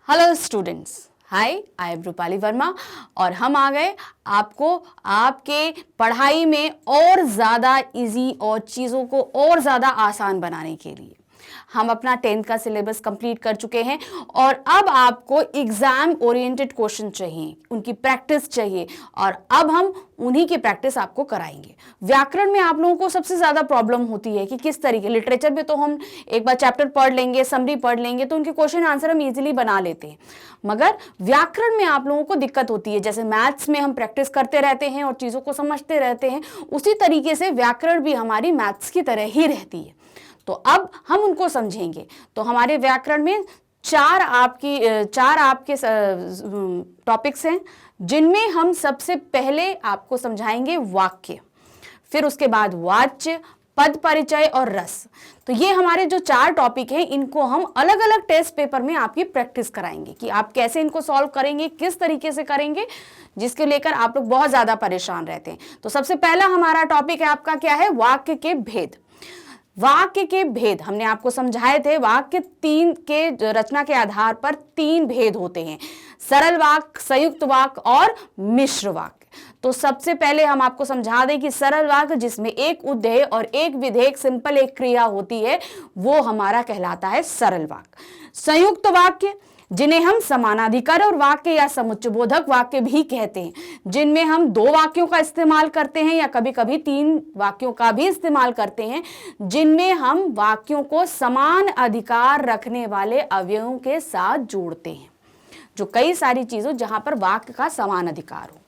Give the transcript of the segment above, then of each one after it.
Hello students, hi, I am Rupali Verma और हम आ गए आपको आपके पढ़ाई में और ज़्यादा इजी और चीज़ों को और ज़्यादा आसान बनाने के लिए। हम अपना 10th का सिलेबस कंप्लीट कर चुके हैं और अब आपको एग्जाम ओरिएंटेड क्वेश्चन चाहिए, उनकी प्रैक्टिस चाहिए और अब हम उन्हीं की प्रैक्टिस आपको कराएंगे। व्याकरण में आप लोगों को सबसे ज़्यादा प्रॉब्लम होती है कि किस तरीके, लिटरेचर में तो हम एक बार चैप्टर पढ़ लेंगे, समरी पढ़ लेंगे तो उनके क्वेश्चन आंसर हम इजीली बना लेते हैं, मगर व्याकरण में आप लोगों को दिक्कत होती है। जैसे मैथ्स में हम प्रैक्टिस करते रहते हैं और चीज़ों को समझते रहते हैं, उसी तरीके से व्याकरण भी हमारी मैथ्स की तरह ही रहती है। तो अब हम उनको समझेंगे। तो हमारे व्याकरण में चार आपके टॉपिक्स हैं, जिनमें हम सबसे पहले आपको समझाएंगे वाक्य, फिर उसके बाद वाच्य, पद परिचय और रस। तो ये हमारे जो चार टॉपिक हैं, इनको हम अलग अलग टेस्ट पेपर में आपकी प्रैक्टिस कराएंगे कि आप कैसे इनको सॉल्व करेंगे, किस तरीके से करेंगे, जिसके लेकर आप लोग बहुत ज़्यादा परेशान रहते हैं। तो सबसे पहला हमारा टॉपिक है आपका क्या है, वाक्य के भेद। वाक्य के भेद हमने आपको समझाए थे। वाक्य तीन के रचना के आधार पर तीन भेद होते हैं, सरल वाक्य, संयुक्त वाक्य और मिश्र वाक्य। तो सबसे पहले हम आपको समझा दें कि सरल वाक्य जिसमें एक उद्देय और एक विधेयक, सिंपल एक क्रिया होती है, वो हमारा कहलाता है सरल वाक्य। संयुक्त वाक्य जिन्हें हम समानाधिकरण और वाक्य या समुच्चयबोधक वाक्य भी कहते हैं, जिनमें हम दो वाक्यों का इस्तेमाल करते हैं या कभी कभी तीन वाक्यों का भी इस्तेमाल करते हैं, जिनमें हम वाक्यों को समान अधिकार रखने वाले अवयवों के साथ जोड़ते हैं, जो कई सारी चीजों जहां पर वाक्य का समान अधिकार हो।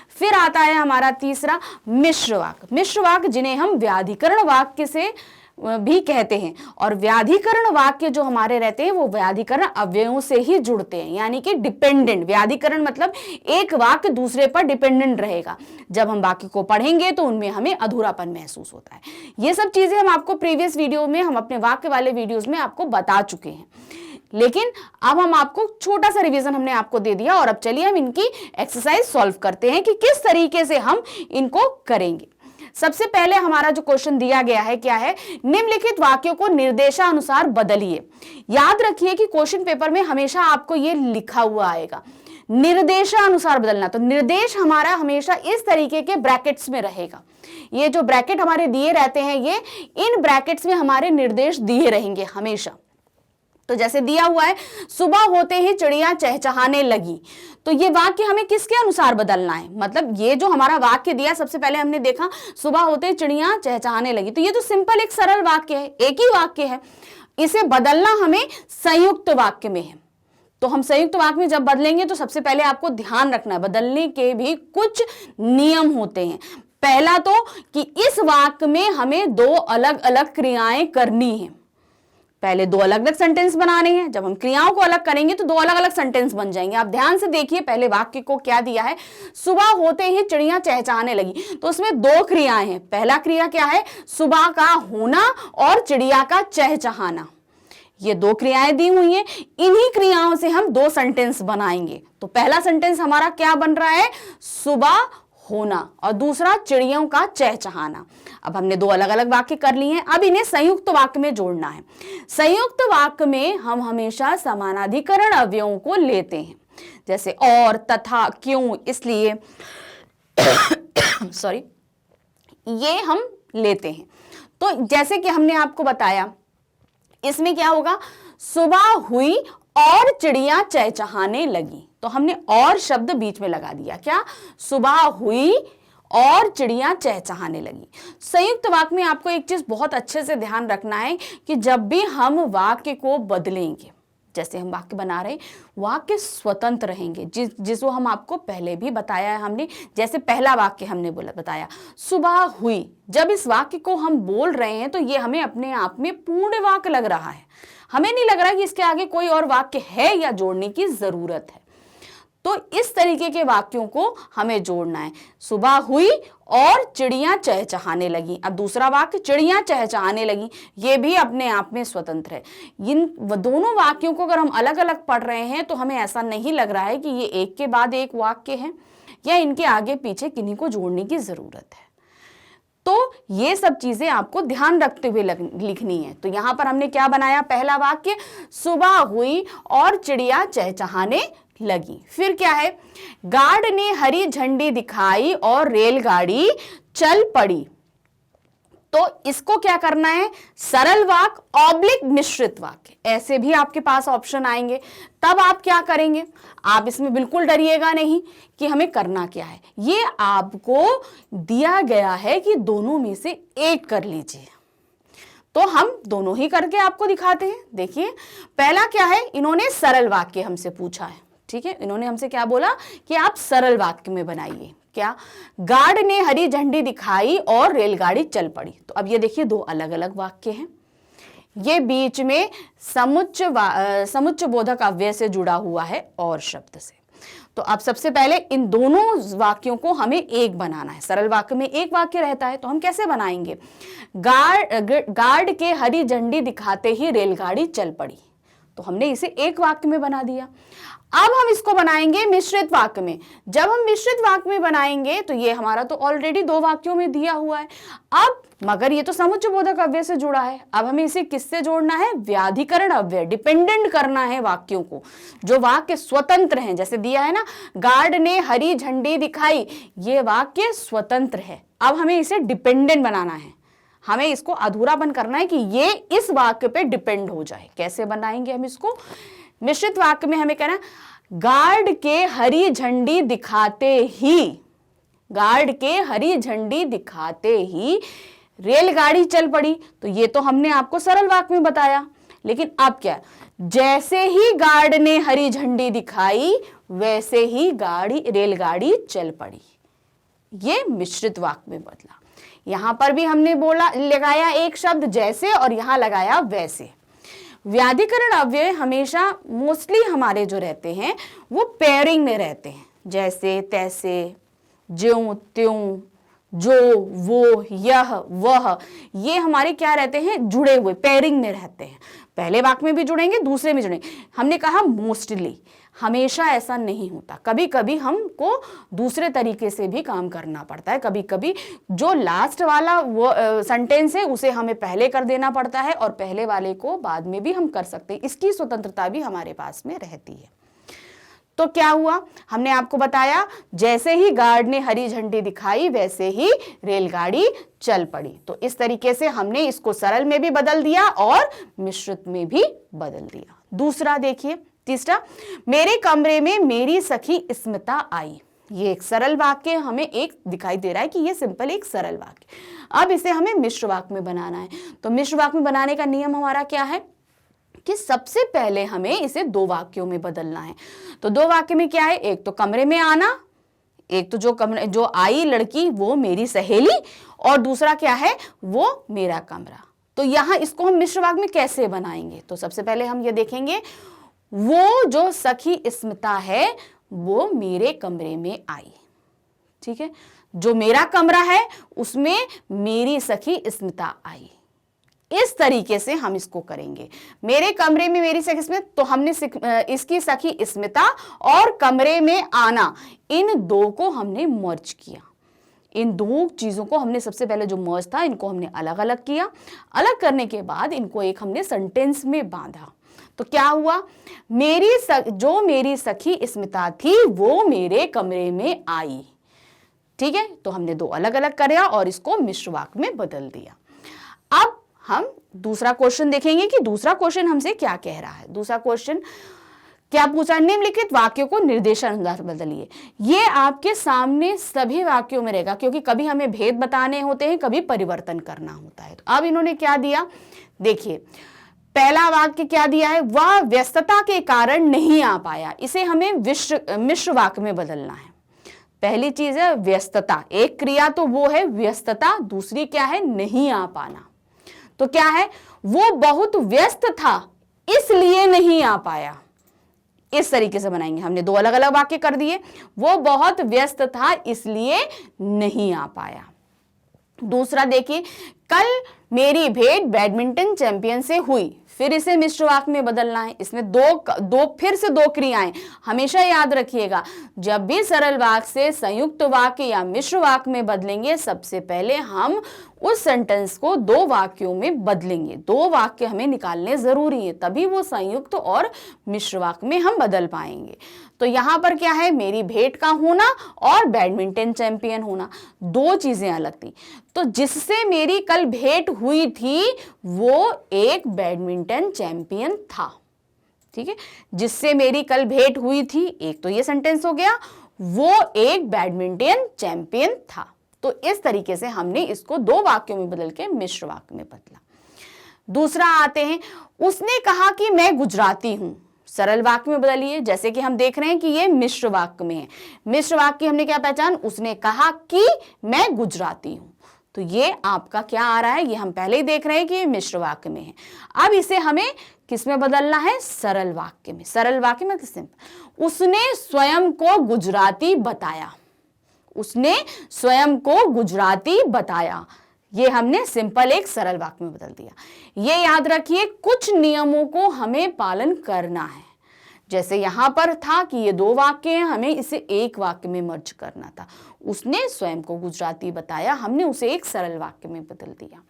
फिर आता है हमारा तीसरा मिश्र वाक्य। मिश्र वाक्य जिन्हें हम व्याधिकरण वाक्य से भी कहते हैं, और व्याधिकरण वाक्य जो हमारे रहते हैं वो व्याधिकरण अवयवों से ही जुड़ते हैं, यानी कि डिपेंडेंट। व्याधिकरण मतलब एक वाक्य दूसरे पर डिपेंडेंट रहेगा। जब हम वाक्य को पढ़ेंगे तो उनमें हमें अधूरापन महसूस होता है। ये सब चीजें हम आपको प्रीवियस वीडियो में, हम अपने वाक्य वाले वीडियोस में आपको बता चुके हैं, लेकिन अब हम आपको छोटा सा रिवीजन हमने आपको दे दिया और अब चलिए हम इनकी एक्सरसाइज सॉल्व करते हैं कि किस तरीके से हम इनको करेंगे। सबसे पहले हमारा जो क्वेश्चन दिया गया है क्या है, निम्नलिखित वाक्यों को निर्देशानुसार बदलिए। याद रखिए कि क्वेश्चन पेपर में हमेशा आपको ये लिखा हुआ आएगा, निर्देशानुसार बदलना। तो निर्देश हमारा हमेशा इस तरीके के ब्रैकेट्स में रहेगा। ये जो ब्रैकेट हमारे दिए रहते हैं, ये इन ब्रैकेट्स में हमारे निर्देश दिए रहेंगे हमेशा। तो जैसे दिया हुआ है, सुबह होते ही चिड़िया चहचहाने लगी, तो ये वाक्य हमें किसके अनुसार बदलना है, मतलब ये जो हमारा वाक्य दिया, सबसे पहले हमने देखा सुबह होते ही चिड़िया चहचहाने लगी, तो ये तो सिंपल एक सरल वाक्य है, एक ही वाक्य है। इसे बदलना हमें संयुक्त वाक्य में है। तो हम संयुक्त वाक्य में जब बदलेंगे तो सबसे पहले आपको ध्यान रखना है, बदलने के भी कुछ नियम होते हैं। पहला तो कि इस वाक्य में हमें दो अलग अलग क्रियाएं करनी है। पहले दो अलग अलग सेंटेंस बनाने हैं, जब हम क्रियाओं को अलग करेंगे तो दो अलग अलग सेंटेंस बन जाएंगे। आप ध्यान से देखिए, पहले वाक्य को क्या दिया है, सुबह होते ही चिड़िया चहचहाने लगी, तो उसमें दो क्रियाएं हैं। पहला क्रिया क्या है, सुबह का होना और चिड़िया का चहचहाना, ये दो क्रियाएं दी हुई हैं। इन्हीं क्रियाओं से हम दो सेंटेंस बनाएंगे। तो पहला सेंटेंस हमारा क्या बन रहा है, सुबह होना, और दूसरा चिड़ियों का चहचहाना। अब हमने दो अलग अलग वाक्य कर लिए हैं, अब इन्हें संयुक्त वाक्य में जोड़ना है। संयुक्त वाक्य में हम हमेशा समानाधिकरण अवयवों को लेते हैं, जैसे और, तथा, क्यों, इसलिए सॉरी, ये हम लेते हैं। तो जैसे कि हमने आपको बताया, इसमें क्या होगा, सुबह हुई और चिड़िया चहचहाने लगी, तो हमने और शब्द बीच में लगा दिया, क्या, सुबह हुई और चिड़िया चहचहाने लगी। संयुक्त वाक्य में आपको एक चीज बहुत अच्छे से ध्यान रखना है कि जब भी हम वाक्य को बदलेंगे, जैसे हम वाक्य बना रहे हैं, वाक्य स्वतंत्र रहेंगे, जिसको हम आपको पहले भी बताया है हमने। जैसे पहला वाक्य हमने बताया, सुबह हुई, जब इस वाक्य को हम बोल रहे हैं तो ये हमें अपने आप में पूर्ण वाक्य लग रहा है, हमें नहीं लग रहा कि इसके आगे कोई और वाक्य है या जोड़ने की जरूरत है। तो इस तरीके के वाक्यों को हमें जोड़ना है, सुबह हुई और चिड़िया चहचहाने लगी। अब दूसरा वाक्य, चिड़िया चहचहाने लगी, ये भी अपने आप में स्वतंत्र है। इन दोनों वाक्यों को अगर हम अलग अलग पढ़ रहे हैं तो हमें ऐसा नहीं लग रहा है कि ये एक के बाद एक वाक्य है या इनके आगे पीछे किन्हीं को जोड़ने की जरूरत है। तो ये सब चीजें आपको ध्यान रखते हुए लिखनी है। तो यहां पर हमने क्या बनाया, पहला वाक्य, सुबह हुई और चिड़िया चहचहाने लगी। फिर क्या है, गार्ड ने हरी झंडी दिखाई और रेलगाड़ी चल पड़ी। तो इसको क्या करना है, सरल वाक्य ऑब्लिक मिश्रित वाक्य, ऐसे भी आपके पास ऑप्शन आएंगे। तब आप क्या करेंगे, आप इसमें बिल्कुल डरिएगा नहीं कि हमें करना क्या है। ये आपको दिया गया है कि दोनों में से एक कर लीजिए, तो हम दोनों ही करके आपको दिखाते हैं। देखिए पहला क्या है, इन्होंने सरल वाक्य हमसे पूछा है, ठीक है। इन्होंने हमसे क्या बोला कि आप सरल वाक्य में बनाइए। क्या, गार्ड ने हरी झंडी दिखाई और रेलगाड़ी चल पड़ी। तो अब ये देखिए दो अलग अलग वाक्य हैं, ये बीच में समुच्चय बोधक अव्यय से जुड़ा हुआ है और शब्द से। तो अब सबसे पहले इन दोनों वाक्यों को हमें एक बनाना है। सरल वाक्य में एक वाक्य रहता है, तो हम कैसे बनाएंगे, गार्ड के हरी झंडी दिखाते ही रेलगाड़ी चल पड़ी। तो हमने इसे एक वाक्य में बना दिया। अब हम इसको बनाएंगे मिश्रित वाक्य में। जब हम मिश्रित वाक्य में बनाएंगे तो ये हमारा तो ऑलरेडी दो वाक्यों में दिया हुआ है। अब मगर ये तो समुच्चय बोधक अव्यय से जुड़ा है। अब हमें इसे किससे जोड़ना है, व्याधिकरण अव्यय, डिपेंडेंट करना है वाक्यों को, जो वाक्य स्वतंत्र हैं। जैसे दिया है ना, गार्ड ने हरी झंडी दिखाई, ये वाक्य स्वतंत्र है। अब हमें इसे डिपेंडेंट बनाना है, हमें इसको अधूरापन करना है कि ये इस वाक्य पे डिपेंड हो जाए। कैसे बनाएंगे हम इसको, मिश्रित वाक्य में हमें कहना, गार्ड के हरी झंडी दिखाते ही, गार्ड के हरी झंडी दिखाते ही रेलगाड़ी चल पड़ी। तो ये तो हमने आपको सरल वाक्य में बताया, लेकिन अब क्या, जैसे ही गार्ड ने हरी झंडी दिखाई वैसे ही रेलगाड़ी चल पड़ी। ये मिश्रित वाक्य में बदला। यहां पर भी हमने लगाया एक शब्द जैसे और यहां लगाया वैसे। व्याधिकरण अव्यय हमेशा मोस्टली हमारे जो रहते हैं वो पेयरिंग में रहते हैं, जैसे तैसे, ज्यों त्यों, जो वो यह वह, ये हमारे क्या रहते हैं, जुड़े हुए, पेयरिंग में रहते हैं। पहले वाक्य में भी जुड़ेंगे, दूसरे में जुड़ेंगे। हमने कहा मोस्टली, हमेशा ऐसा नहीं होता। कभी कभी हमको दूसरे तरीके से भी काम करना पड़ता है। कभी कभी जो लास्ट वाला वो सेंटेंस है उसे हमें पहले कर देना पड़ता है और पहले वाले को बाद में भी हम कर सकते हैं। इसकी स्वतंत्रता भी हमारे पास में रहती है। तो क्या हुआ, हमने आपको बताया जैसे ही गार्ड ने हरी झंडी दिखाई वैसे ही रेलगाड़ी चल पड़ी। तो इस तरीके से हमने इसको सरल में भी बदल दिया और मिश्रित में भी बदल दिया। दूसरा देखिए, तीसरा, मेरे कमरे में मेरी सखी स्मिता आई। ये एक सरल वाक्य हमें एक दिखाई दे रहा है कि ये सिंपल एक सरल वाक्य। अब इसे हमें मिश्र वाक्य में बनाना है। तो मिश्र वाक्य में बनाने का नियम हमारा क्या है कि सबसे पहले हमें इसे दो वाक्यों में बदलना है। तो दो वाक्य में क्या है, एक तो कमरे में आना, एक तो जो आई लड़की वो मेरी सहेली, और दूसरा क्या है, वो मेरा कमरा। तो यहां इसको हम मिश्र वाक्य में कैसे बनाएंगे, तो सबसे पहले हम ये देखेंगे, वो जो सखी स्मिता है वो मेरे कमरे में आई। ठीक है, जो मेरा कमरा है उसमें मेरी सखी स्मिता आई। इस तरीके से हम इसको करेंगे। मेरे कमरे में मेरी सखी स्मिता, तो हमने इसकी सखी स्मिता और कमरे में आना, इन दो को हमने मर्ज किया। इन दो चीजों को हमने सबसे पहले जो मर्ज था इनको हमने अलग अलग किया। अलग करने के बाद इनको एक हमने सेंटेंस में बांधा। तो क्या हुआ, जो मेरी सखी स्मिता थी वो मेरे कमरे में आई। ठीक है, तो हमने दो अलग अलग किया और इसको मिश्र वाक्य में बदल दिया। अब हम दूसरा क्वेश्चन देखेंगे कि दूसरा क्वेश्चन हमसे क्या कह रहा है। दूसरा क्वेश्चन क्या पूछा, निम्नलिखित वाक्यों को निर्देशानुसार बदलिए। ये आपके सामने सभी वाक्यों में रहेगा क्योंकि कभी हमें भेद बताने होते हैं, कभी परिवर्तन करना होता है। तो अब इन्होंने क्या दिया, देखिए पहला वाक्य क्या दिया है, वह व्यस्तता के कारण नहीं आ पाया। इसे हमें मिश्र वाक्य में बदलना है। पहली चीज है व्यस्तता, एक क्रिया तो वो है व्यस्तता, दूसरी क्या है नहीं आ पाना। तो क्या है, वो बहुत व्यस्त था इसलिए नहीं आ पाया। इस तरीके से बनाएंगे। हमने दो अलग अलग वाक्य कर दिए, वो बहुत व्यस्त था इसलिए नहीं आ पाया। दूसरा देखिए, कल मेरी भेंट बैडमिंटन चैंपियन से हुई, फिर इसे मिश्र वाक्य में बदलना है। इसमें फिर से दो क्रियाएं। हमेशा याद रखिएगा, जब भी सरल वाक्य से संयुक्त वाक्य या मिश्र वाक्य में बदलेंगे, सबसे पहले हम उस सेंटेंस को दो वाक्यों में बदलेंगे। दो वाक्य हमें निकालने जरूरी है, तभी वो संयुक्त और मिश्र वाक्य में हम बदल पाएंगे। तो यहां पर क्या है, मेरी भेंट का होना और बैडमिंटन चैंपियन होना, दो चीजें अलग थी। तो जिससे मेरी कल भेंट हुई थी वो एक बैडमिंटन चैंपियन था। ठीक है, जिससे मेरी कल भेंट हुई थी, एक तो ये सेंटेंस हो गया, वो एक बैडमिंटन चैंपियन था। तो इस तरीके से हमने इसको दो वाक्यों में बदल के मिश्र वाक्य में बदला। दूसरा आते हैं, उसने कहा कि मैं गुजराती हूं। सरल वाक्य में बदलिए, जैसे कि हम देख रहे हैं कि ये मिश्र वाक्य में है। मिश्र वाक्य हमने क्या पहचान, उसने कहा कि मैं गुजराती हूं। तो ये आपका क्या आ रहा है, ये हम पहले ही देख रहे हैं कि ये मिश्र वाक्य में है। अब इसे हमें किस में बदलना है, सरल वाक्य में। सरल वाक्य में सिंपल, उसने स्वयं को गुजराती बताया। उसने स्वयं को गुजराती बताया, ये हमने सिंपल एक सरल वाक्य में बदल दिया। ये याद रखिए, कुछ नियमों को हमें पालन करना है। जैसे यहां पर था कि ये दो वाक्य हैं, हमें इसे एक वाक्य में मर्ज करना था। उसने स्वयं को गुजराती बताया, हमने उसे एक सरल वाक्य में बदल दिया।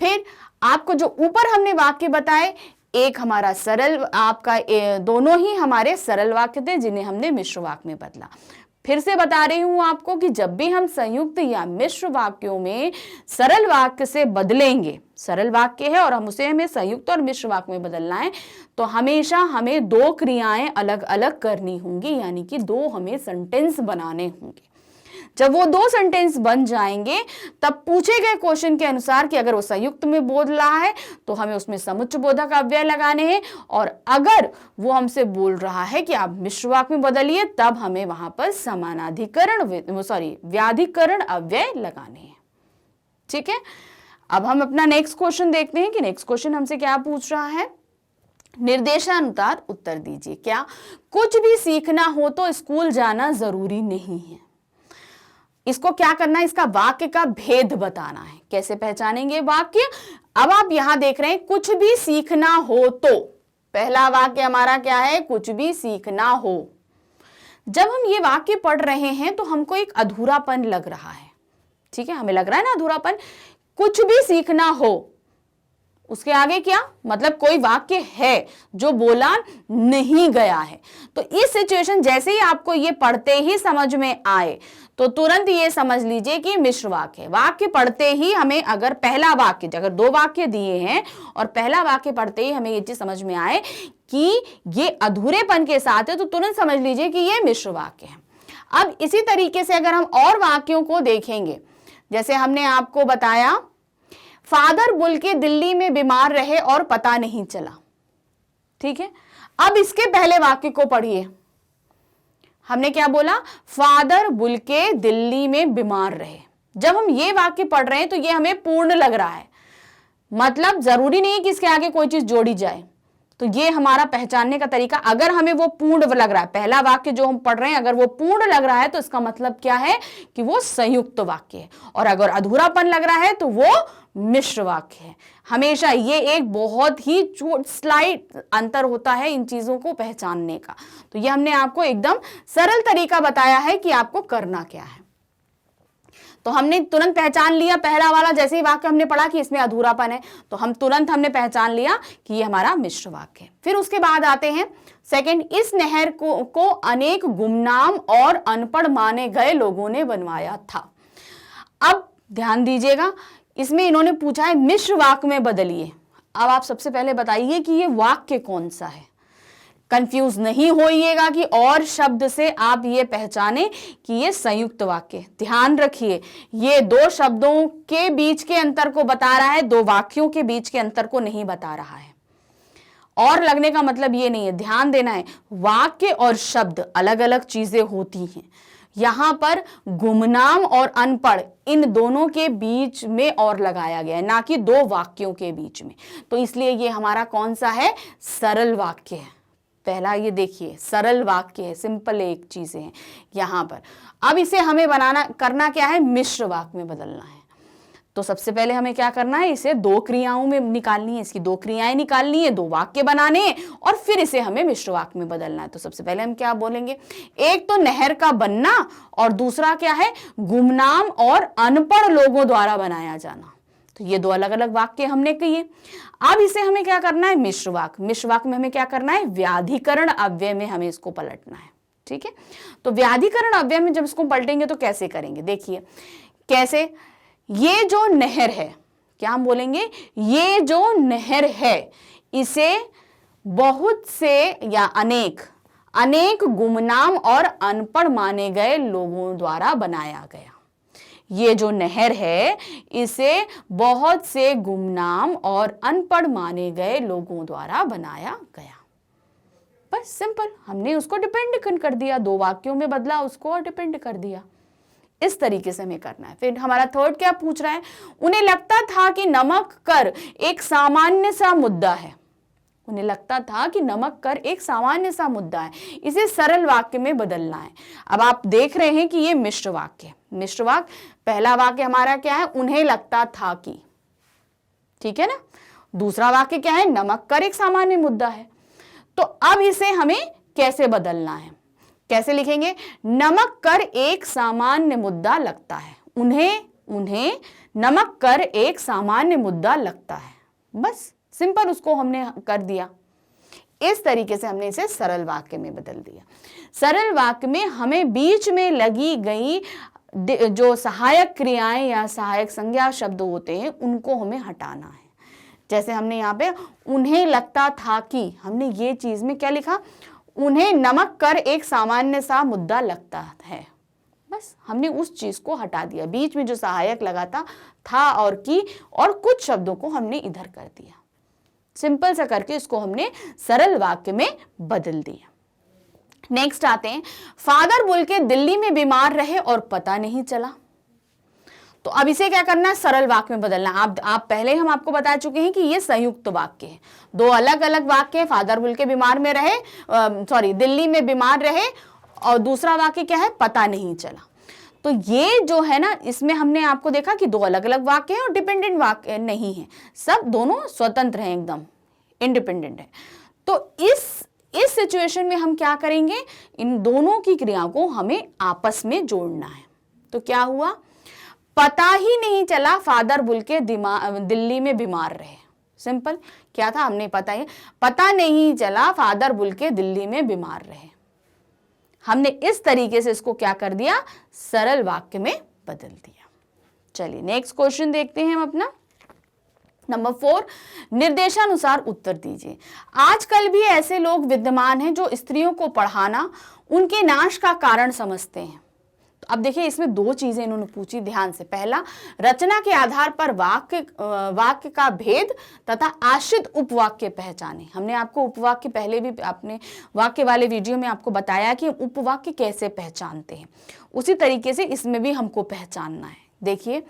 फिर आपको जो ऊपर हमने वाक्य बताए, एक हमारा सरल, आपका दोनों ही हमारे सरल वाक्य थे जिन्हें हमने मिश्र वाक्य में बदला। फिर से बता रही हूं आपको कि जब भी हम संयुक्त या मिश्र वाक्यों में सरल वाक्य से बदलेंगे, सरल वाक्य है और हमें संयुक्त और मिश्र वाक्य में बदलना है, तो हमेशा हमें दो क्रियाएं अलग अलग करनी होंगी, यानी कि दो हमें सेंटेंस बनाने होंगे। जब वो दो सेंटेंस बन जाएंगे, तब पूछे गए क्वेश्चन के अनुसार कि अगर वो संयुक्त में बोल रहा है तो हमें उसमें समुच्चय बोधक अव्यय लगाने हैं, और अगर वो हमसे बोल रहा है कि आप मिश्र वाक्य में बदलिए, तब हमें वहां पर व्याधिकरण अव्यय लगाने हैं। ठीक है, अब हम अपना नेक्स्ट क्वेश्चन देखते हैं कि नेक्स्ट क्वेश्चन हमसे क्या पूछ रहा है। निर्देशानुसार उत्तर दीजिए। क्या, कुछ भी सीखना हो तो स्कूल जाना जरूरी नहीं है। इसको क्या करना है, इसका वाक्य का भेद बताना है। कैसे पहचानेंगे वाक्य, अब आप यहां देख रहे हैं, कुछ भी सीखना हो तो, पहला वाक्य हमारा क्या है, कुछ भी सीखना हो। जब हम ये वाक्य पढ़ रहे हैं तो हमको एक अधूरापन लग रहा है। ठीक है, हमें लग रहा है ना अधूरापन, कुछ भी सीखना हो, उसके आगे क्या मतलब, कोई वाक्य है जो बोला नहीं गया है। तो इस सिचुएशन, जैसे ही आपको ये पढ़ते ही समझ में आए, तो तुरंत ये समझ लीजिए कि मिश्र वाक्य है। वाक्य पढ़ते ही हमें, अगर पहला वाक्य, अगर दो वाक्य दिए हैं और पहला वाक्य पढ़ते ही हमें ये चीज समझ में आए कि ये अधूरेपन के साथ है, तो तुरंत समझ लीजिए कि ये मिश्र वाक्य है। अब इसी तरीके से अगर हम और वाक्यों को देखेंगे, जैसे हमने आपको बताया, फादर बुल्के दिल्ली में बीमार रहे और पता नहीं चला। ठीक है, अब इसके पहले वाक्य को पढ़िए। हमने क्या बोला, फादर बुल्के दिल्ली में बीमार रहे। जब हम ये वाक्य पढ़ रहे हैं तो ये हमें पूर्ण लग रहा है, मतलब जरूरी नहीं है कि इसके आगे कोई चीज जोड़ी जाए। तो ये हमारा पहचानने का तरीका, अगर हमें वो पूर्ण लग रहा है, पहला वाक्य जो हम पढ़ रहे हैं अगर वो पूर्ण लग रहा है, तो इसका मतलब क्या है कि वो संयुक्त वाक्य है, और अगर अधूरापन लग रहा है तो वो मिश्र वाक्य है। हमेशा ये एक बहुत ही स्लाइट अंतर होता है इन चीजों को पहचानने का। तो ये हमने आपको एकदम सरल तरीका बताया है कि आपको करना क्या है। तो हमने तुरंत पहचान लिया, पहला वाला जैसे ही वाक्य हमने पढ़ा कि इसमें अधूरापन है, तो हम तुरंत हमने पहचान लिया कि ये हमारा मिश्र वाक्य है। फिर उसके बाद आते हैं सेकंड, इस नहर को अनेक गुमनाम और अनपढ़ माने गए लोगों ने बनवाया था। अब ध्यान दीजिएगा, इसमें इन्होंने पूछा है मिश्र वाक्य में बदलिए। अब आप सबसे पहले बताइए कि ये वाक्य कौन सा है। कंफ्यूज नहीं होइएगा कि और शब्द से आप ये पहचाने कि ये संयुक्त वाक्य। ध्यान रखिए, ये दो शब्दों के बीच के अंतर को बता रहा है, दो वाक्यों के बीच के अंतर को नहीं बता रहा है। और लगने का मतलब ये नहीं है, ध्यान देना है, वाक्य और शब्द अलग अलग चीजें होती हैं। यहां पर गुमनाम और अनपढ़ इन दोनों के बीच में और लगाया गया है, ना कि दो वाक्यों के बीच में। तो इसलिए ये हमारा कौन सा है, सरल वाक्य है। पहला ये देखिए सरल वाक्य है, सिंपल एक चीजें हैं यहां पर। अब इसे हमें करना क्या है, मिश्र वाक्य में बदलना है। तो सबसे पहले हमें क्या करना है, इसे दो क्रियाओं में निकालनी है, इसकी दो क्रियाएं निकालनी है, दो वाक्य बनाने हैं और फिर इसे हमें मिश्र वाक्य में बदलना है। तो सबसे पहले हम क्या बोलेंगे, एक तो नहर का बनना और दूसरा क्या है, गुमनाम और अनपढ़ लोगों द्वारा बनाया जाना। तो ये दो अलग अलग वाक्य हमने किए। अब इसे हमें क्या करना है, मिश्र वाक्य। मिश्र वाक्य में हमें क्या करना है, व्याधिकरण अव्यय में हमें इसको पलटना है। ठीक है, तो व्याधिकरण अव्यय में जब इसको पलटेंगे तो कैसे करेंगे, देखिए कैसे। ये जो नहर है, क्या हम बोलेंगे, ये जो नहर है इसे बहुत से या अनेक गुमनाम और अनपढ़ माने गए लोगों द्वारा बनाया गया। ये जो नहर है इसे बहुत से गुमनाम और अनपढ़ माने गए लोगों द्वारा बनाया गया। बस सिंपल, हमने उसको डिपेंड कर दिया, दो वाक्यों में बदला उसको और डिपेंड कर दिया। इस तरीके से हमें करना है। फिर हमारा थर्ड क्या पूछ रहा है, उन्हें लगता था कि नमक कर एक सामान्य सा मुद्दा है। उन्हें लगता था कि नमक कर एक सामान्य सा मुद्दा है, इसे सरल वाक्य में बदलना है। अब आप देख रहे हैं कि ये मिश्र वाक्य, मिश्र वाक्य, पहला वाक्य हमारा क्या है, उन्हें लगता था कि, ठीक है ना। दूसरा वाक्य क्या है, नमक कर एक सामान्य मुद्दा है। तो अब इसे हमें कैसे बदलना है, कैसे लिखेंगे, नमक कर एक सामान्य मुद्दा लगता है, उन्हें नमक कर एक सामान्य मुद्दा लगता है। बस सिंपल उसको हमने कर दिया। इस तरीके से हमने इसे सरल वाक्य में बदल दिया। सरल वाक्य में हमें बीच में लगी गई जो सहायक क्रियाएं या सहायक संज्ञा शब्द होते हैं उनको हमें हटाना है। जैसे हमने यहाँ पे उन्हें लगता था कि, हमने ये चीज में क्या लिखा, उन्हें नमक कर एक सामान्य सा मुद्दा लगता है। बस हमने उस चीज को हटा दिया, बीच में जो सहायक लगा था और की और कुछ शब्दों को हमने इधर कर दिया। सिंपल सा करके इसको हमने सरल वाक्य में बदल दिया। नेक्स्ट आते हैं, फादर बुल के दिल्ली में बीमार रहे और पता नहीं चला। तो अब इसे क्या करना है, सरल वाक्य में बदलना। आप पहले हम आपको बता चुके हैं कि ये संयुक्त वाक्य है, दो अलग अलग वाक्य है। फादर बुल के बीमार में रहे, दिल्ली में बीमार रहे, और दूसरा वाक्य क्या है, पता नहीं चला। तो ये जो है ना, इसमें हमने आपको देखा कि दो अलग अलग वाक्य हैं और डिपेंडेंट वाक्य नहीं है, सब दोनों स्वतंत्र हैं, एकदम इंडिपेंडेंट है। तो इस सिचुएशन में हम क्या करेंगे, इन दोनों की क्रिया को हमें आपस में जोड़ना है। तो क्या हुआ, पता ही नहीं चला फादर बुल के दिल्ली में बीमार रहे। सिंपल क्या था, हमने पता नहीं चला फादर बुल के दिल्ली में बीमार रहे। हमने इस तरीके से इसको क्या कर दिया, सरल वाक्य में बदल दिया। चलिए नेक्स्ट क्वेश्चन देखते हैं हम अपना। नंबर 4, निर्देशानुसार उत्तर दीजिए। आजकल भी ऐसे लोग विद्यमान हैं जो स्त्रियों को पढ़ाना उनके नाश का कारण समझते हैं। तो अब देखिए इसमें दो चीजें इन्होंने पूछी ध्यान से। पहला, रचना के आधार पर वाक्य का भेद तथा आश्रित उपवाक्य पहचाने। हमने आपको उपवाक्य पहले भी अपने वाक्य वाले वीडियो में आपको बताया कि उपवाक्य कैसे पहचानते हैं, उसी तरीके से इसमें भी हमको पहचानना है। देखिए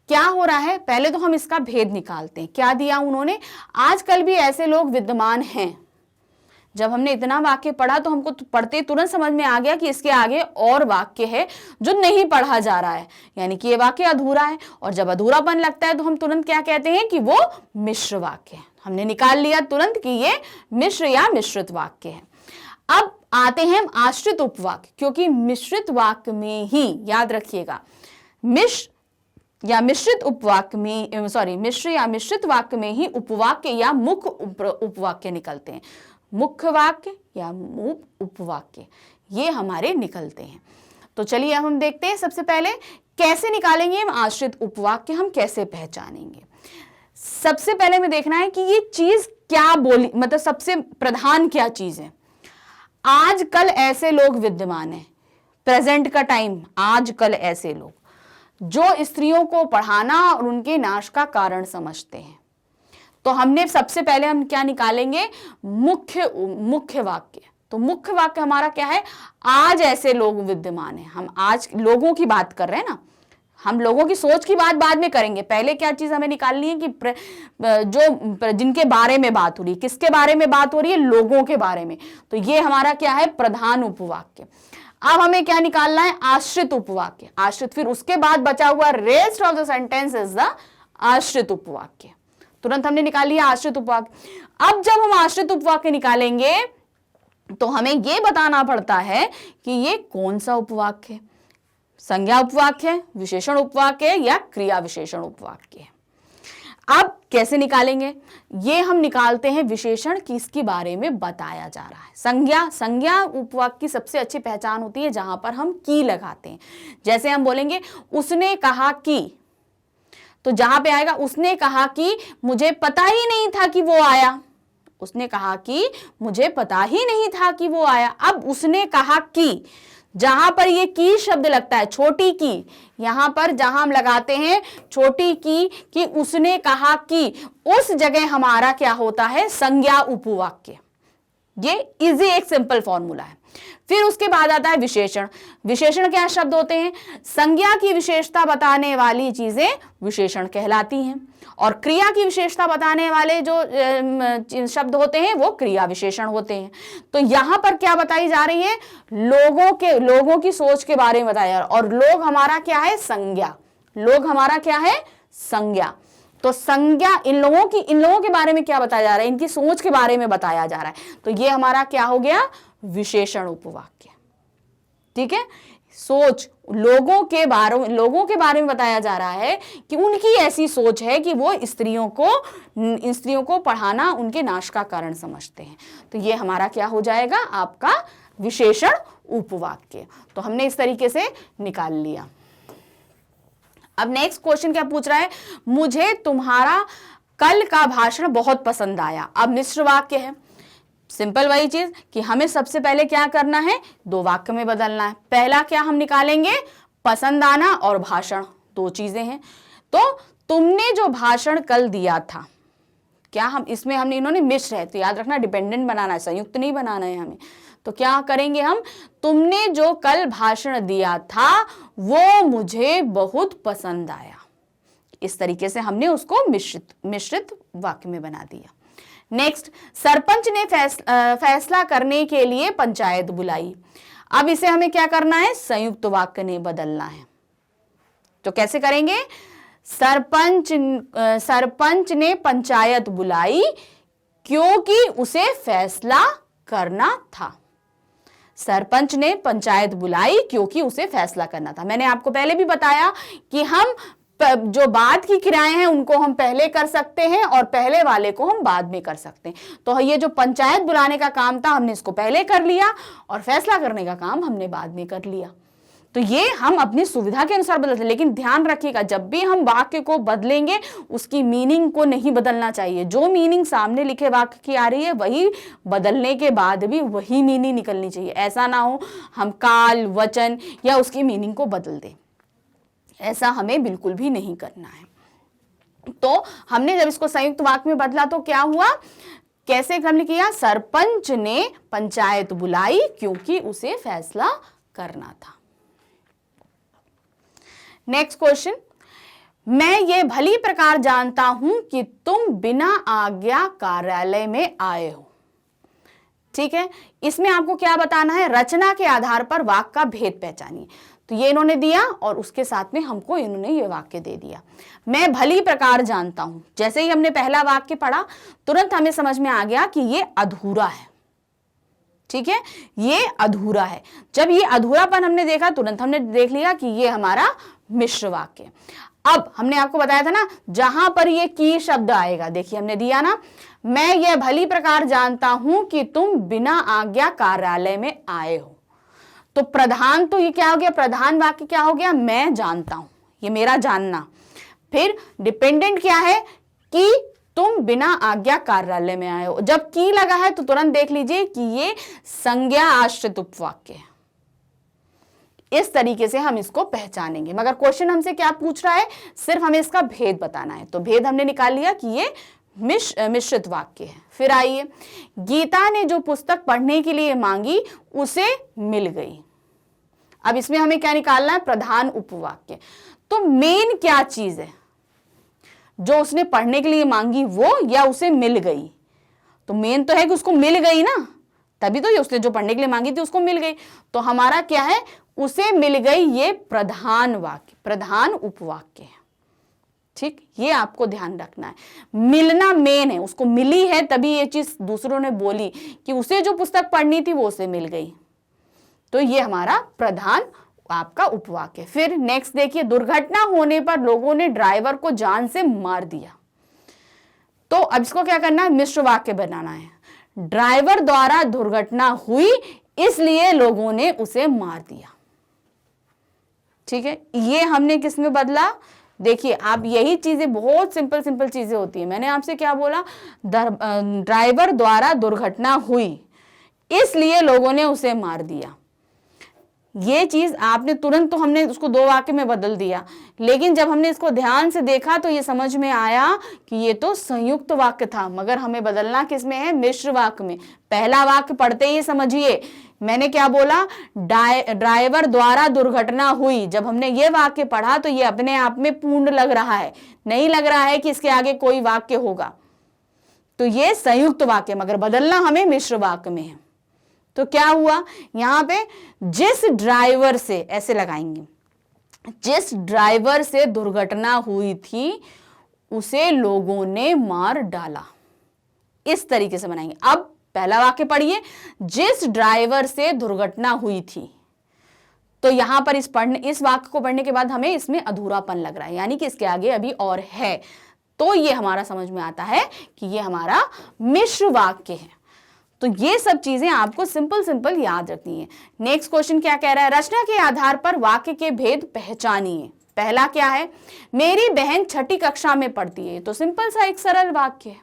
क्या हो रहा है, पहले तो हम इसका भेद निकालते हैं। क्या दिया उन्होंने, आजकल भी ऐसे लोग विद्यमान हैं। जब हमने इतना वाक्य पढ़ा तो हमको पढ़ते तुरंत समझ में आ गया कि इसके आगे और वाक्य है जो नहीं पढ़ा जा रहा है, यानी कि ये वाक्य अधूरा है। और जब अधूरापन लगता है तो हम तुरंत क्या कहते हैं कि वो मिश्र वाक्य है। हमने निकाल लिया तुरंत कि ये मिश्र या मिश्रित वाक्य है। अब आते हैं आश्रित उपवाक्य, क्योंकि मिश्रित वाक्य में ही, याद रखिएगा, मिश्र या मिश्रित वाक्य में ही उपवाक्य या मुख्य उपवाक्य निकलते हैं। मुख्य वाक्य या उपवाक्य ये हमारे निकलते हैं। तो चलिए अब हम देखते हैं सबसे पहले कैसे निकालेंगे हम आश्रित उपवाक्य, हम कैसे पहचानेंगे। सबसे पहले हमें देखना है कि ये चीज क्या बोली, मतलब सबसे प्रधान क्या चीज है। आजकल ऐसे लोग विद्यमान हैं, प्रेजेंट का टाइम, आजकल ऐसे लोग जो स्त्रियों को पढ़ाना और उनके नाश का कारण समझते हैं। तो हमने सबसे पहले हम क्या निकालेंगे, मुख्य वाक्य। तो मुख्य वाक्य हमारा क्या है, आज ऐसे लोग विद्यमान हैं। हम आज लोगों की बात कर रहे हैं ना, हम लोगों की सोच की बात बाद में करेंगे। पहले क्या चीज हमें निकालनी है कि जो जिनके बारे में बात हो रही है, किसके बारे में बात हो रही है, लोगों के बारे में। तो ये हमारा क्या है, प्रधान उपवाक्य। अब हमें क्या निकालना है, आश्रित उपवाक्य। आश्रित, फिर उसके बाद बचा हुआ rest of the sentence is the आश्रित उपवाक्य। तुरंत हमने निकाल लिया आश्रित उपवाक्य। अब जब हम आश्रित उपवाक्य निकालेंगे तो हमें यह बताना पड़ता है कि ये कौन सा उपवाक्य है, संज्ञा उपवाक्य है, विशेषण उपवाक्य है या क्रिया विशेषण उपवाक्य है। अब कैसे निकालेंगे? ये हम निकालते हैं विशेषण किसके बारे में बताया जा रहा है। संज्ञा उपवाक्य की सबसे अच्छी पहचान होती है जहां पर हम की लगाते हैं। जैसे हम बोलेंगे उसने कहा कि, तो जहां पे आएगा उसने कहा कि मुझे पता ही नहीं था कि वो आया। उसने कहा कि मुझे पता ही नहीं था कि वो आया। अब उसने कहा कि, जहां पर ये की शब्द लगता है, छोटी की, यहां पर जहां हम लगाते हैं छोटी की कि उसने कहा कि, उस जगह हमारा क्या होता है? संज्ञा उपवाक्य। ये इजी एक सिंपल फॉर्मूला है। फिर उसके बाद आता है विशेषण। विशेषण क्या शब्द होते हैं? संज्ञा की विशेषता बताने वाली चीजें विशेषण कहलाती हैं, और क्रिया की विशेषता बताने वाले जो शब्द होते हैं वो क्रिया विशेषण होते हैं। तो यहां पर क्या बताई जा रही है? लोगों की सोच के बारे में बताया, और लोग हमारा क्या है? संज्ञा। लोग हमारा क्या है? संज्ञा। तो संज्ञा इन लोगों के बारे में क्या बताया जा रहा है? इनकी सोच के बारे में बताया जा रहा है। तो ये हमारा क्या हो गया? विशेषण उपवाक्य। ठीक है, सोच, लोगों के बारे में बताया जा रहा है कि उनकी ऐसी सोच है कि वो स्त्रियों को पढ़ाना उनके नाश का कारण समझते हैं। तो ये हमारा क्या हो जाएगा? आपका विशेषण उपवाक्य। तो हमने इस तरीके से निकाल लिया। अब नेक्स्ट क्वेश्चन क्या पूछ रहा है? मुझे तुम्हारा कल का भाषण बहुत पसंद आया। अब मिश्र वाक्य है। सिंपल वही चीज कि हमें सबसे पहले क्या करना है? दो वाक्य में बदलना है। पहला क्या हम निकालेंगे? पसंद आना और भाषण, दो चीजें हैं। तो तुमने जो भाषण कल दिया था, क्या हम इसमें इन्होंने मिश्र है तो याद रखना डिपेंडेंट बनाना है, संयुक्त नहीं बनाना है हमें। तो क्या करेंगे हम? तुमने जो कल भाषण दिया था वो मुझे बहुत पसंद आया। इस तरीके से हमने उसको मिश्रित वाक्य में बना दिया। नेक्स्ट, सरपंच ने फैसला करने के लिए पंचायत बुलाई। अब इसे हमें क्या करना है? संयुक्त वाक्य में बदलना है। तो कैसे करेंगे? सरपंच ने पंचायत बुलाई क्योंकि उसे फैसला करना था। सरपंच ने पंचायत बुलाई क्योंकि उसे फैसला करना था। मैंने आपको पहले भी बताया कि हम जो बाद की क्रियाएं हैं उनको हम पहले कर सकते हैं और पहले वाले को हम बाद में कर सकते हैं। तो ये जो पंचायत बुलाने का काम था हमने इसको पहले कर लिया और फैसला करने का काम हमने बाद में कर लिया। तो ये हम अपनी सुविधा के अनुसार बदलते हैं, लेकिन ध्यान रखिएगा जब भी हम वाक्य को बदलेंगे उसकी मीनिंग को नहीं बदलना चाहिए। जो मीनिंग सामने लिखे वाक्य की आ रही है वही बदलने के बाद भी वही मीनिंग निकलनी चाहिए। ऐसा ना हो हम काल, वचन या उसकी मीनिंग को बदल दें, ऐसा हमें बिल्कुल भी नहीं करना है। तो हमने जब इसको संयुक्त वाक्य में बदला तो क्या हुआ? कैसे हमने किया? सरपंच ने पंचायत बुलाई क्योंकि उसे फैसला करना था। नेक्स्ट क्वेश्चन, मैं ये भली प्रकार जानता हूं कि तुम बिना आज्ञा कार्यालय में आए हो। ठीक है, इसमें आपको क्या बताना है? रचना के आधार पर वाक्य का भेद पहचानिए। तो ये इन्होंने दिया और उसके साथ में हमको इन्होंने ये वाक्य दे दिया। मैं भली प्रकार जानता हूं, जैसे ही हमने पहला वाक्य पढ़ा तुरंत हमें समझ में आ गया कि ये अधूरा है। ठीक है, ये अधूरा है। जब ये अधूरापन हमने देखा तुरंत हमने देख लिया कि ये हमारा मिश्र वाक्य। अब हमने आपको बताया था ना जहां पर ये की शब्द आएगा, देखिए हमने दिया ना, मैं ये भली प्रकार जानता हूं कि तुम बिना आज्ञा कार्यालय में आए हो। तो प्रधान, तो ये क्या हो गया? प्रधान वाक्य क्या हो गया? मैं जानता हूं, ये मेरा जानना। फिर डिपेंडेंट क्या है? कि तुम बिना आज्ञा कार्यालय में आए हो। जब की लगा है तो तुरंत देख लीजिए कि ये संज्ञा आश्रित उपवाक्य है। इस तरीके से हम इसको पहचानेंगे। मगर क्वेश्चन हमसे क्या पूछ रहा है? सिर्फ हमें इसका भेद बताना है। तो भेद हमने निकाल लिया कि ये मिश्रित वाक्य है। फिर आइए, गीता ने जो पुस्तक पढ़ने के लिए मांगी उसे मिल गई। अब इसमें हमें क्या निकालना है? प्रधान उपवाक्य। तो मेन क्या चीज है जो उसने पढ़ने के लिए मांगी, वो या उसे मिल गई? तो मेन तो है कि उसको मिल गई ना, तभी तो ये उसने जो पढ़ने के लिए मांगी थी उसको मिल गई। तो हमारा क्या है? उसे मिल गई, ये प्रधान वाक्य, प्रधान उपवाक्य है। ठीक, ये आपको ध्यान रखना है। मिलना मेन है, उसको मिली है तभी ये चीज दूसरों ने बोली कि उसे जो पुस्तक पढ़नी थी वो उसे मिल गई। तो ये हमारा प्रधान आपका उपवाक्य। फिर नेक्स्ट देखिए, दुर्घटना होने पर लोगों ने ड्राइवर को जान से मार दिया। तो अब इसको क्या करना है, मिश्र वाक्य बनाना है। ड्राइवर द्वारा दुर्घटना हुई इसलिए लोगों ने उसे मार दिया। ठीक है, ये हमने किस में बदला, देखिए आप यही चीजें बहुत सिंपल सिंपल चीजें होती है। मैंने आपसे क्या बोला, ड्राइवर द्वारा दुर्घटना हुई इसलिए लोगों ने उसे मार दिया। ये चीज आपने तुरंत तो हमने उसको दो वाक्य में बदल दिया, लेकिन जब हमने इसको ध्यान से देखा तो ये समझ में आया कि ये तो संयुक्त वाक्य था, मगर हमें बदलना किसमें है, मिश्र वाक्य में। पहला वाक्य पढ़ते ही समझिए, मैंने क्या बोला, ड्राइवर द्वारा दुर्घटना हुई। जब हमने ये वाक्य पढ़ा तो ये अपने आप में पूर्ण लग रहा है, नहीं लग रहा है कि इसके आगे कोई वाक्य होगा। तो ये संयुक्त वाक्य, मगर बदलना हमें मिश्र वाक्य में है। तो क्या हुआ यहां पे, जिस ड्राइवर से, ऐसे लगाएंगे, जिस ड्राइवर से दुर्घटना हुई थी उसे लोगों ने मार डाला, इस तरीके से बनाएंगे। अब पहला वाक्य पढ़िए, जिस ड्राइवर से दुर्घटना हुई थी। तो यहां पर इस वाक्य को पढ़ने के बाद हमें इसमें अधूरापन लग रहा है, यानी कि इसके आगे अभी और है। तो ये हमारा समझ में आता है कि ये हमारा मिश्र वाक्य है। तो ये सब चीजें आपको सिंपल सिंपल याद रखनी है। नेक्स्ट क्वेश्चन क्या कह रहा है, रचना के आधार पर वाक्य के भेद पहचानिए। पहला क्या है, मेरी बहन छठी कक्षा में पढ़ती है। तो सिंपल सा एक सरल वाक्य है,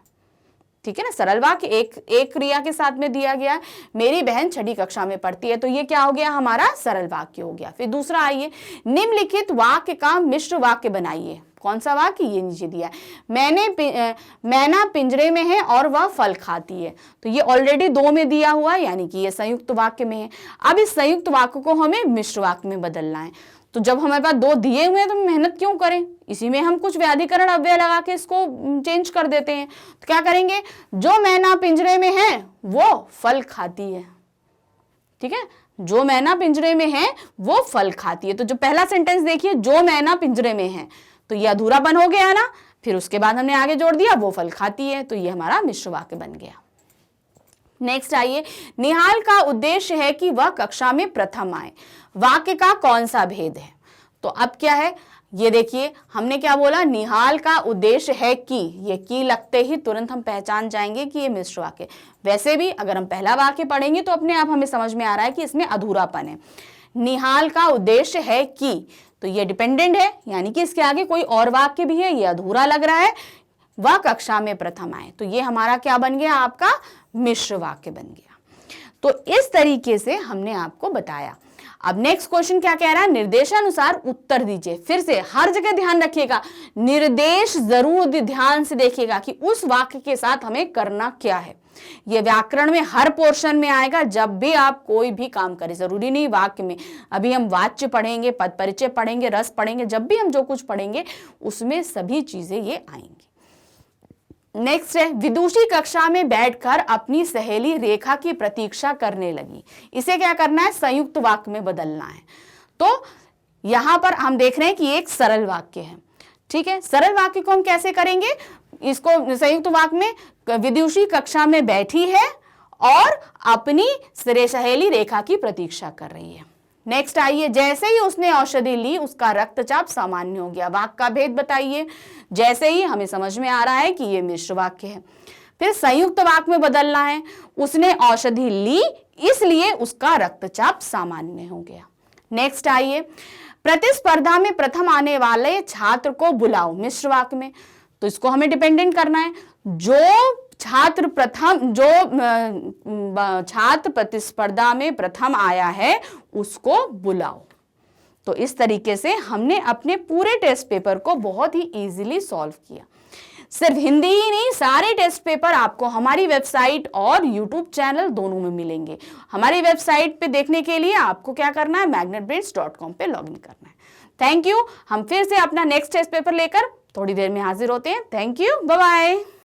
ठीक है ना, सरल वाक्य एक क्रिया के साथ में दिया गया है, मेरी बहन छठी कक्षा में पढ़ती है। तो ये क्या हो गया, हमारा सरल वाक्य हो गया। फिर दूसरा आइए, निम्नलिखित वाक्य का मिश्र वाक्य बनाइए। कौन सा वाक्य, ये नीचे दिया है, मैना पिंजरे में है और वह फल खाती है। तो ये ऑलरेडी दो में दिया हुआ है, यानी कि ये संयुक्त वाक्य में है। अब इस संयुक्त वाक्य को हमें मिश्र वाक्य में बदलना है। तो जब हमारे पास दो दिए हुए हैं तो मेहनत क्यों करें, इसी में हम कुछ व्याधिकरण अव्यय लगा के इसको चेंज कर देते हैं। तो क्या करेंगे, जो मैना पिंजरे में है वो फल खाती है। ठीक है, जो मैना पिंजरे में है वो फल खाती है। तो जो पहला सेंटेंस देखिए, जो मैना पिंजरे में है, तो ये अधूरापन हो गया ना। फिर उसके बाद हमने आगे जोड़ दिया, वो फल खाती है। तो ये हमारा मिश्र वाक्य बन गया। नेक्स्ट आइए, निहाल का उद्देश्य है कि वह कक्षा में प्रथम आए। वाक्य का कौन सा भेद है। तो अब क्या है, ये देखिए हमने क्या बोला, निहाल का उद्देश्य है कि, ये की लगते ही तुरंत हम पहचान जाएंगे कि ये मिश्र वाक्य। वैसे भी अगर हम पहला वाक्य पढ़ेंगे तो अपने आप हमें समझ में आ रहा है कि इसमें अधूरापन है। निहाल का उद्देश्य है कि, तो ये डिपेंडेंट है, यानी कि इसके आगे कोई और वाक्य भी है, ये अधूरा लग रहा है। वह कक्षा में प्रथम आए, तो ये हमारा क्या बन गया, आपका मिश्र वाक्य बन गया। तो इस तरीके से हमने आपको बताया। अब नेक्स्ट क्वेश्चन क्या कह रहा है, निर्देशानुसार उत्तर दीजिए। फिर से हर जगह ध्यान रखिएगा, निर्देश जरूर ध्यान से देखिएगा कि उस वाक्य के साथ हमें करना क्या है। ये व्याकरण में हर पोर्शन में आएगा। जब भी आप कोई भी काम करें, जरूरी नहीं वाक्य में, अभी हम वाच्य पढ़ेंगे, पद परिचय पढ़ेंगे, रस पढ़ेंगे, जब भी हम जो कुछ पढ़ेंगे उसमें सभी चीजें ये आएंगी। नेक्स्ट है, विदुषी कक्षा में बैठकर अपनी सहेली रेखा की प्रतीक्षा करने लगी। इसे क्या करना है, संयुक्त वाक्य में बदलना है। तो यहां पर हम देख रहे हैं कि एक सरल वाक्य है। ठीक है, सरल वाक्य को हम कैसे करेंगे, इसको संयुक्त वाक्य में, विदुषी कक्षा में बैठी है और अपनी सहेली रेखा की प्रतीक्षा कर रही है। नेक्स्ट आइए, जैसे ही उसने औषधि ली उसका रक्तचाप सामान्य हो गया। वाक्य का भेद बताइए। जैसे ही हमें समझ में आ रहा है कि ये मिश्र वाक्य है। फिर संयुक्त वाक्य में बदलना है, उसने औषधि ली इसलिए उसका रक्तचाप सामान्य हो गया। नेक्स्ट आइए, प्रतिस्पर्धा में प्रथम आने वाले छात्र को बुलाओ। मिश्र वाक्य में, तो इसको हमें डिपेंडेंट करना है। जो छात्र प्रतिस्पर्धा में प्रथम आया है उसको बुलाओ। तो इस तरीके से हमने अपने पूरे टेस्ट पेपर को बहुत ही इजीली सॉल्व किया। सिर्फ हिंदी ही नहीं, सारे टेस्ट पेपर आपको हमारी वेबसाइट और यूट्यूब चैनल दोनों में मिलेंगे। हमारी वेबसाइट पे देखने के लिए आपको क्या करना है, magnetbrains.com पे लॉगिन करना है। Thank you. हम फिर से अपना नेक्स्ट टेस्ट पेपर लेकर थोड़ी देर में हाजिर होते हैं। Thank you, bye bye.